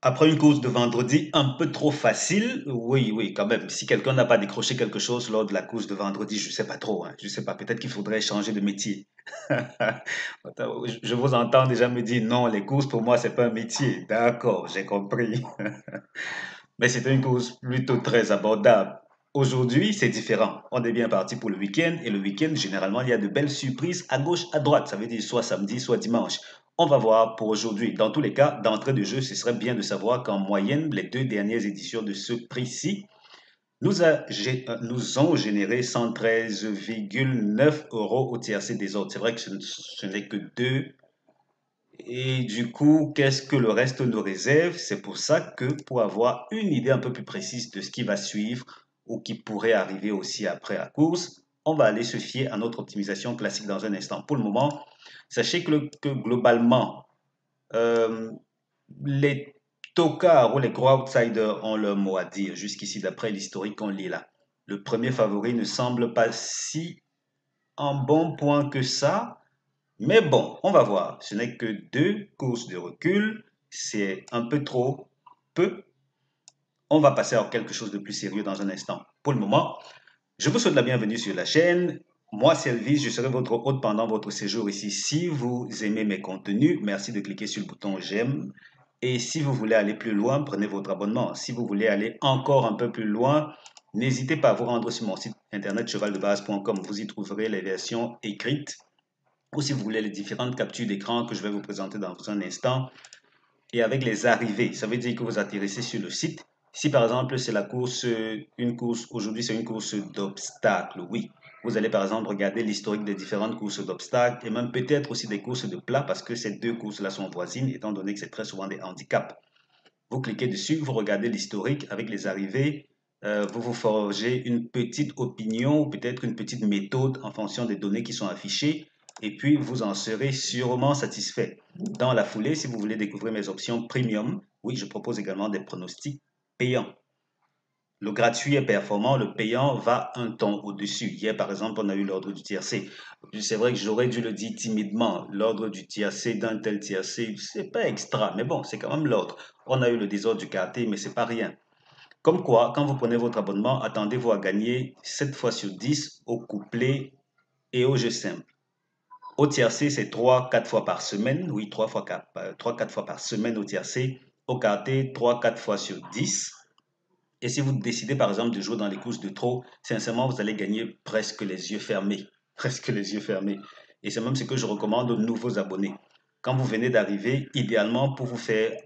Après une course de vendredi un peu trop facile, oui, oui, quand même. Si quelqu'un n'a pas décroché quelque chose lors de la course de vendredi, je sais pas trop, hein. Je sais pas, peut-être qu'il faudrait changer de métier. Attends, je vous entends déjà me dire non, les courses pour moi c'est pas un métier. D'accord, j'ai compris. Mais c'était une course plutôt très abordable. Aujourd'hui, c'est différent. On est bien parti pour le week-end et le week-end, généralement, il y a de belles surprises à gauche, à droite. Ça veut dire soit samedi, soit dimanche. On va voir pour aujourd'hui. Dans tous les cas, d'entrée de jeu, ce serait bien de savoir qu'en moyenne, les deux dernières éditions de ce prix-ci nous ont généré 113,9 euros au tiercé des autres. C'est vrai que ce n'est que deux. Et du coup, qu'est-ce que le reste nous réserve? C'est pour ça que pour avoir une idée un peu plus précise de ce qui va suivre ou qui pourrait arriver aussi après la course, on va aller se fier à notre optimisation classique dans un instant. Pour le moment, sachez que globalement, euh, les tocards ou les gros outsiders ont leur mot à dire jusqu'ici d'après l'historique qu'on lit là. Le premier favori ne semble pas si en bon point que ça, mais bon, on va voir. Ce n'est que deux courses de recul. C'est un peu trop peu. On va passer à quelque chose de plus sérieux dans un instant. Pour le moment, je vous souhaite la bienvenue sur la chaîne. Moi, c'est Elvis, je serai votre hôte pendant votre séjour ici. Si vous aimez mes contenus, merci de cliquer sur le bouton j'aime. Et si vous voulez aller plus loin, prenez votre abonnement. Si vous voulez aller encore un peu plus loin, n'hésitez pas à vous rendre sur mon site internet chevaldebase.com. Vous y trouverez les versions écrites ou si vous voulez les différentes captures d'écran que je vais vous présenter dans un instant. Et avec les arrivées, ça veut dire que vous atterrissez sur le site. Si par exemple c'est la course, une course, aujourd'hui c'est une course d'obstacles, oui. Vous allez par exemple regarder l'historique des différentes courses d'obstacles et même peut-être aussi des courses de plat parce que ces deux courses-là sont voisines étant donné que c'est très souvent des handicaps. Vous cliquez dessus, vous regardez l'historique avec les arrivées, vous vous forgez une petite opinion ou peut-être une petite méthode en fonction des données qui sont affichées et puis vous en serez sûrement satisfait. Dans la foulée, si vous voulez découvrir mes options premium, oui, je propose également des pronostics payants. Le gratuit est performant, le payant va un ton au-dessus. Hier, par exemple, on a eu l'ordre du tiercé. C'est vrai que j'aurais dû le dire timidement. L'ordre du tiercé d'un tel tiercé, c'est pas extra, mais bon, c'est quand même l'ordre. On a eu le désordre du quartier, mais c'est pas rien. Comme quoi, quand vous prenez votre abonnement, attendez-vous à gagner 7 fois sur 10 au couplet et au jeu simple. Au tiercé, c'est 3-4 fois par semaine. Oui, 3-4 fois par semaine au tiercé. Au quartier, 3-4 fois sur 10. Et si vous décidez par exemple de jouer dans les courses de trop, sincèrement, vous allez gagner presque les yeux fermés. Presque les yeux fermés. Et c'est même ce que je recommande aux nouveaux abonnés. Quand vous venez d'arriver, idéalement pour vous faire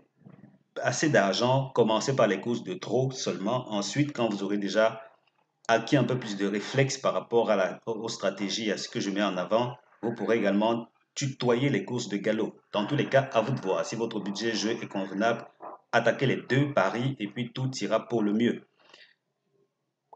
assez d'argent, commencez par les courses de trop seulement. Ensuite, quand vous aurez déjà acquis un peu plus de réflexe par rapport aux stratégies, à ce que je mets en avant, vous pourrez également tutoyer les courses de galop. Dans tous les cas, à vous de voir. Si votre budget jeu est convenable, attaquez les deux paris et puis tout ira pour le mieux.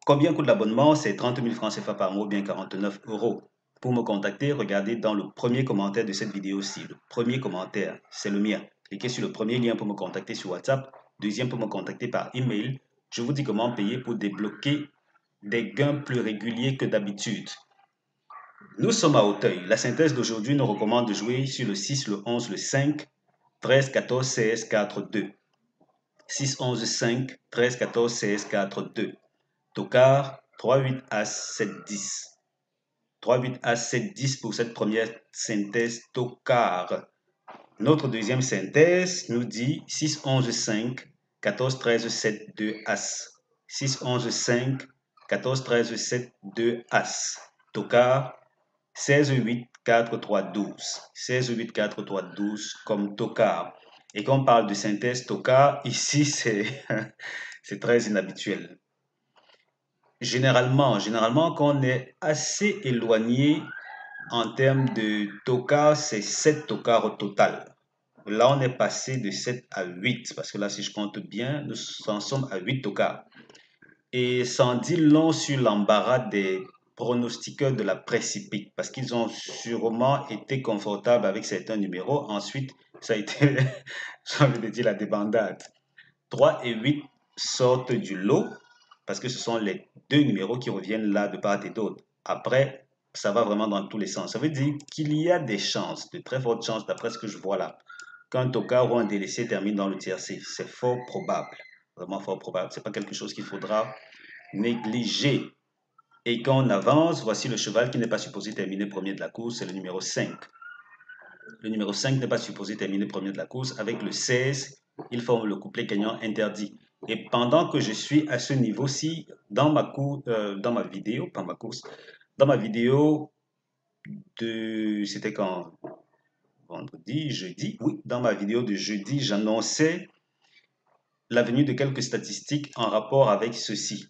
Combien coûte l'abonnement? C'est 30 000 francs CFA par mois, bien 49 euros. Pour me contacter, regardez dans le premier commentaire de cette vidéo-ci. Le premier commentaire, c'est le mien. Cliquez sur le premier lien pour me contacter sur WhatsApp. Deuxième pour me contacter par email. Je vous dis comment payer pour débloquer des gains plus réguliers que d'habitude. Nous sommes à Auteuil. La synthèse d'aujourd'hui nous recommande de jouer sur le 6, le 11, le 5, 13, 14, 16, 4, 2. 6, 11, 5, 13, 14, 16, 4, 2. Tocard, 3, 8, As, 7, 10. 3, 8, As, 7, 10 pour cette première synthèse Tocard. Notre deuxième synthèse nous dit 6, 11, 5, 14, 13, 7, 2, As. 6, 11, 5, 14, 13, 7, 2, As. Tocard, 16, 8, 4, 3, 12. 16, 8, 4, 3, 12 comme Tocard. Et quand on parle de synthèse Tocard, ici c'est très inhabituel. Généralement, quand on est assez éloigné en termes de tocards, c'est 7 tocards au total. Là, on est passé de 7 à 8, parce que là, si je compte bien, nous en sommes à 8 tocards. Et ça en dit long sur l'embarras des pronostiqueurs de la presse hippique, parce qu'ils ont sûrement été confortables avec certains numéros. Ensuite, ça a été, j'ai envie de dire, la débandade. 3 et 8 sortent du lot parce que ce sont les deux numéros qui reviennent là de part et d'autre. Après, ça va vraiment dans tous les sens. Ça veut dire qu'il y a des chances, de très fortes chances, d'après ce que je vois là, qu'un tocard ou un délaissé termine dans le tiercé. C'est fort probable, vraiment fort probable. Ce n'est pas quelque chose qu'il faudra négliger. Et quand on avance, voici le cheval qui n'est pas supposé terminer premier de la course, c'est le numéro 5. Le numéro 5 n'est pas supposé terminer premier de la course. Avec le 16, il forme le couplet gagnant interdit. Et pendant que je suis à ce niveau-ci, dans ma vidéo, pas ma course, dans ma vidéo c'était quand vendredi, jeudi, oui, dans ma vidéo de jeudi, j'annonçais la venue de quelques statistiques en rapport avec ceci.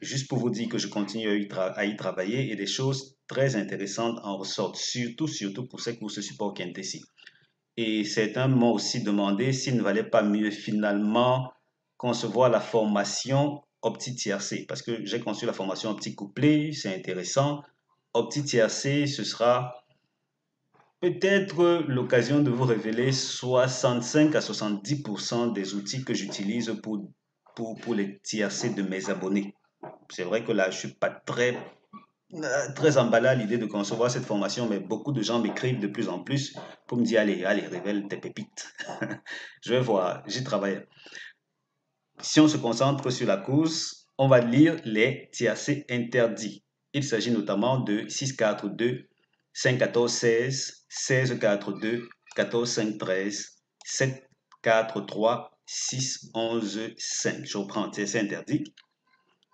Juste pour vous dire que je continue à y travailler et des choses très intéressantes en ressortent, surtout pour ces courses support Quintessi. Et certains m'ont aussi demandé s'il ne valait pas mieux finalement concevoir la formation opti tiercé, parce que j'ai conçu la formation opti couplet, c'est intéressant. Opti tiercé, ce sera peut-être l'occasion de vous révéler 65 à 70% des outils que j'utilise pour les tiercés de mes abonnés. C'est vrai que là, je ne suis pas très emballé à l'idée de concevoir cette formation, mais beaucoup de gens m'écrivent de plus en plus pour me dire, allez, révèle tes pépites. Je vais voir, j'y travaille. Si on se concentre sur la course, on va lire les tiercés interdits. Il s'agit notamment de 6-4-2, 5-14-16, 16-4-2, 14-5-13, 7-4-3, 6-11-5. Je reprends tiercé interdit.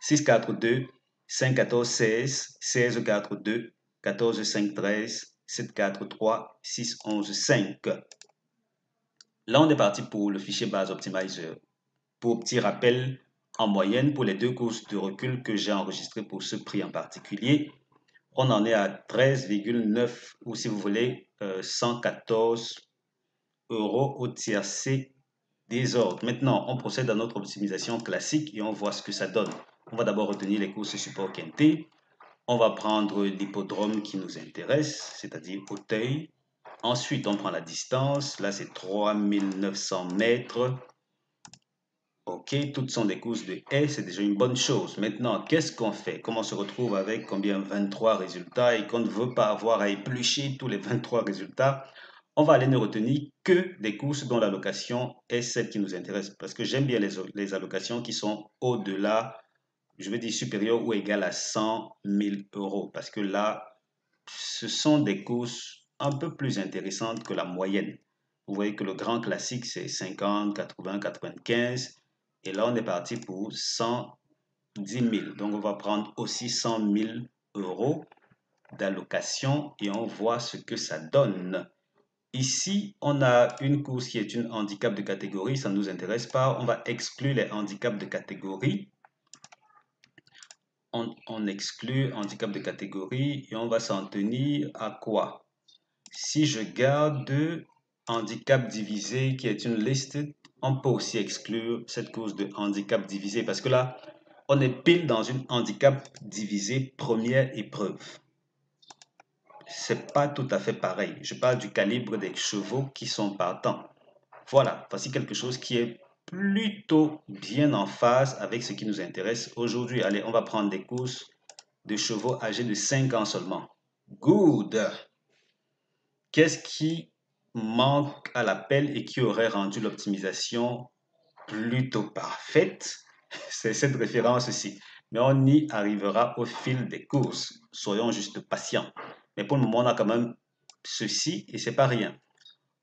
6-4-2, 5-14-16, 16-4-2, 14-5-13, 7-4-3, 6-11-5. Là, on est parti pour le fichier base optimizer. Pour petit rappel, en moyenne, pour les deux courses de recul que j'ai enregistrées pour ce prix en particulier, on en est à 13,9 ou si vous voulez, 114 euros au tiercé des ordres. Maintenant, on procède à notre optimisation classique et on voit ce que ça donne. On va d'abord retenir les courses support quinté. On va prendre l'hippodrome qui nous intéresse, c'est-à-dire Auteuil. Ensuite, on prend la distance. Là, c'est 3900 mètres. Ok, toutes sont des courses de haies, c'est déjà une bonne chose. Maintenant, qu'est-ce qu'on fait? Comment on se retrouve avec combien 23 résultats et qu'on ne veut pas avoir à éplucher tous les 23 résultats? On va aller ne retenir que des courses dont l'allocation est celle qui nous intéresse. Parce que j'aime bien les allocations qui sont au-delà, je veux dire supérieures ou égales à 100 000 euros. Parce que là, ce sont des courses un peu plus intéressantes que la moyenne. Vous voyez que le grand classique, c'est 50, 80, 95. Et là, on est parti pour 110 000. Donc, on va prendre aussi 100 000 euros d'allocation et on voit ce que ça donne. Ici, on a une course qui est une handicap de catégorie. Ça ne nous intéresse pas. On va exclure les handicaps de catégorie. On exclut handicap de catégorie et on va s'en tenir à quoi? Si je garde handicap divisé qui est une liste, on peut aussi exclure cette course de handicap divisé parce que là, on est pile dans une handicap divisé première épreuve. C'est pas tout à fait pareil. Je parle du calibre des chevaux qui sont partants. Voilà, voici quelque chose qui est plutôt bien en phase avec ce qui nous intéresse aujourd'hui. Allez, on va prendre des courses de chevaux âgés de 5 ans seulement. Good! Qu'est-ce qui manque à l'appel et qui aurait rendu l'optimisation plutôt parfaite? C'est cette référence-ci. Mais on y arrivera au fil des courses. Soyons juste patients. Mais pour le moment, on a quand même ceci et c'est pas rien.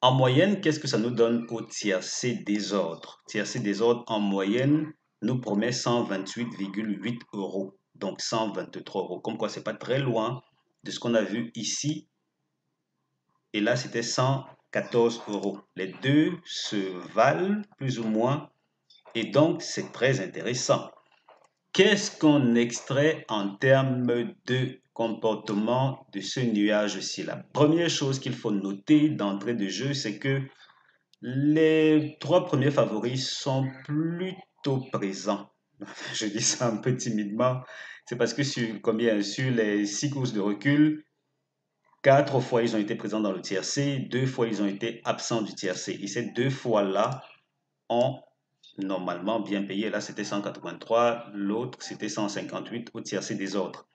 En moyenne, qu'est-ce que ça nous donne au tiercé désordre? Tiercé désordre, en moyenne, nous promet 128,8 euros. Donc 123 euros. Comme quoi, c'est pas très loin de ce qu'on a vu ici. Et là, c'était 114 euros. Les deux se valent plus ou moins. Et donc, c'est très intéressant. Qu'est-ce qu'on extrait en termes de comportement de ce nuage-ci? La première chose qu'il faut noter d'entrée de jeu, c'est que les trois premiers favoris sont plutôt présents. Je dis ça un peu timidement. C'est parce que sur les 6 courses de recul, 4 fois ils ont été présents dans le tiercé, 2 fois ils ont été absents du tiercé. Et ces 2 fois-là ont normalement bien payé. Là, c'était 183, l'autre, c'était 158 au tiercé des ordres.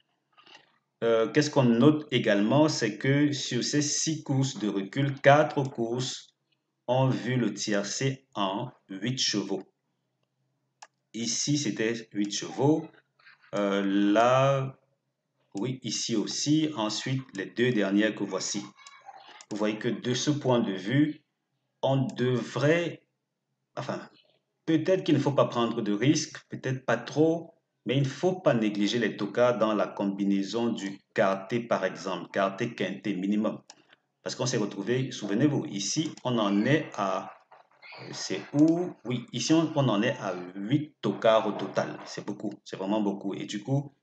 Qu'est-ce qu'on note également, c'est que sur ces 6 courses de recul, 4 courses ont vu le tiercé en 8 chevaux. Ici, c'était 8 chevaux. Là, oui, ici aussi. Ensuite, les deux dernières que voici. Vous voyez que de ce point de vue, on devrait, enfin, peut-être qu'il ne faut pas prendre de risques, peut-être pas trop, mais il ne faut pas négliger les tocards dans la combinaison du quarté, par exemple, quarté quinté minimum. Parce qu'on s'est retrouvé, souvenez-vous, ici, on en est à, c'est où, oui, ici, on en est à 8 tocards au total. C'est beaucoup, c'est vraiment beaucoup. Et du coup,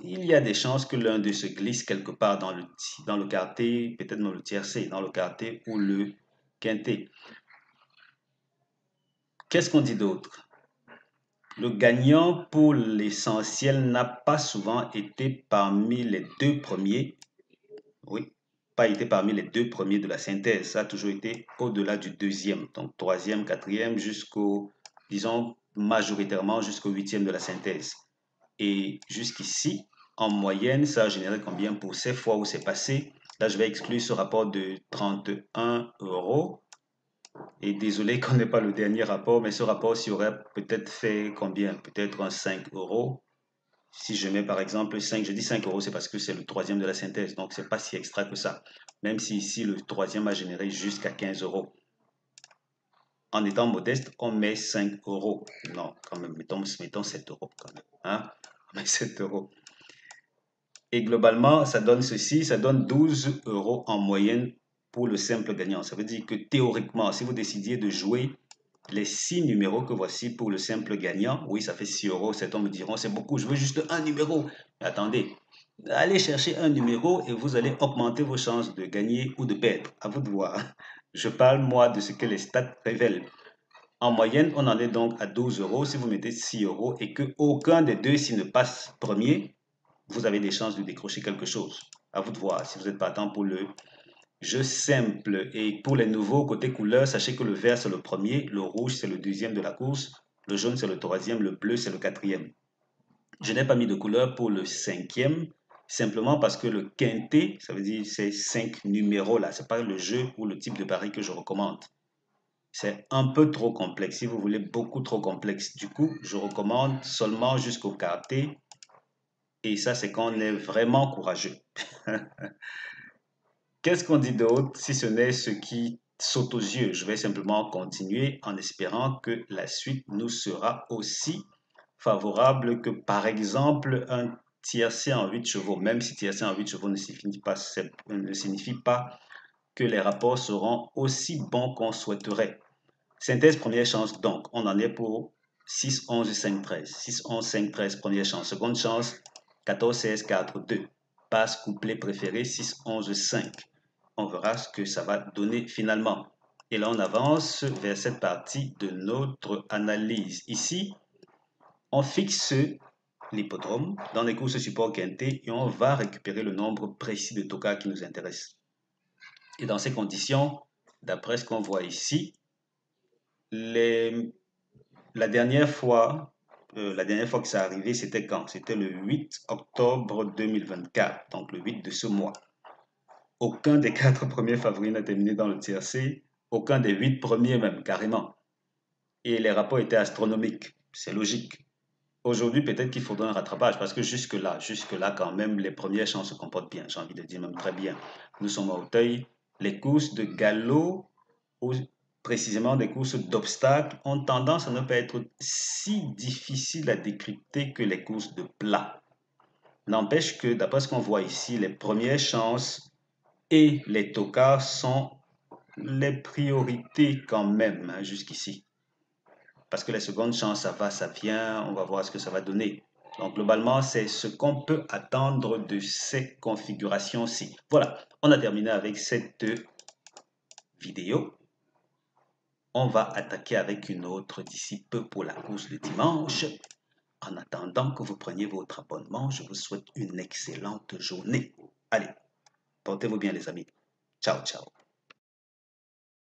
il y a des chances que l'un d'eux se glisse quelque part dans le quarté, peut-être dans le tiercé, dans le quarté ou le quinté. Qu'est-ce qu'on dit d'autre? Le gagnant, pour l'essentiel, n'a pas souvent été parmi les deux premiers. Oui, pas été parmi les deux premiers de la synthèse. Ça a toujours été au-delà du deuxième. Donc, troisième, quatrième, jusqu'au, disons, majoritairement jusqu'au huitième de la synthèse. Et jusqu'ici, en moyenne, ça a généré combien pour ces fois où c'est passé? Là, je vais exclure ce rapport de 31 euros. Et désolé qu'on n'ait pas le dernier rapport, mais ce rapport-ci aurait peut-être fait combien? Peut-être un 5 euros. Si je mets par exemple 5, je dis 5 euros, c'est parce que c'est le troisième de la synthèse, donc c'est pas si extra que ça. Même si ici le troisième a généré jusqu'à 15 euros. En étant modeste, on met 5 euros. Non, quand même, mettons 7 euros quand même. Hein? On met 7 euros. Et globalement, ça donne ceci, ça donne 12 euros en moyenne pour le simple gagnant. Ça veut dire que théoriquement, si vous décidiez de jouer les 6 numéros que voici pour le simple gagnant, oui, ça fait 6 euros. Certains me diront, c'est beaucoup, je veux juste un numéro. Mais attendez, allez chercher un numéro et vous allez augmenter vos chances de gagner ou de perdre. À vous de voir. Je parle, moi, de ce que les stats révèlent. En moyenne, on en est donc à 12 euros. Si vous mettez 6 euros et que aucun des deux s'y ne passe premier, vous avez des chances de décrocher quelque chose. À vous de voir si vous êtes partant pour le jeu simple. Et pour les nouveaux, côté couleur, sachez que le vert c'est le premier, le rouge c'est le deuxième de la course, le jaune c'est le troisième, le bleu c'est le quatrième. Je n'ai pas mis de couleur pour le cinquième, simplement parce que le quinté, ça veut dire ces 5 numéros là, c'est pas le jeu ou le type de pari que je recommande. C'est un peu trop complexe, si vous voulez beaucoup trop complexe. Du coup, je recommande seulement jusqu'au quarté. Et ça, c'est quand on est vraiment courageux. Qu'est-ce qu'on dit d'autre si ce n'est ce qui saute aux yeux? Je vais simplement continuer en espérant que la suite nous sera aussi favorable que, par exemple, un tiercé en 8 chevaux. Même si tiercé en 8 chevaux ne signifie pas que les rapports seront aussi bons qu'on souhaiterait. Synthèse, première chance, donc, on en est pour 6, 11, 5, 13. 6, 11, 5, 13, première chance. Seconde chance, 14, 16, 4, 2. Passe couplet préféré, 6, 11, 5. On verra ce que ça va donner finalement. Et là, on avance vers cette partie de notre analyse. Ici, on fixe l'hippodrome dans les courses support quinté et on va récupérer le nombre précis de tokas qui nous intéresse. Et dans ces conditions, d'après ce qu'on voit ici, la dernière fois que ça arrivé, c'était quand? C'était le 8 octobre 2024, donc le 8 de ce mois. Aucun des 4 premiers favoris n'a terminé dans le tiercé, aucun des 8 premiers même, carrément. Et les rapports étaient astronomiques, c'est logique. Aujourd'hui, peut-être qu'il faudra un rattrapage parce que jusque-là, quand même, les premières chances se comportent bien, j'ai envie de dire même très bien. Nous sommes à Auteuil, les courses de galop, ou précisément des courses d'obstacles, ont tendance à ne pas être si difficiles à décrypter que les courses de plat. N'empêche que, d'après ce qu'on voit ici, les premières chances et les tocards sont les priorités quand même, hein, jusqu'ici. Parce que les secondes chances, ça va, ça vient, on va voir ce que ça va donner. Donc, globalement, c'est ce qu'on peut attendre de ces configurations-ci. Voilà, on a terminé avec cette vidéo. On va attaquer avec une autre d'ici peu pour la course de dimanche. En attendant que vous preniez votre abonnement, je vous souhaite une excellente journée. Allez, portez-vous bien les amis. Ciao, ciao.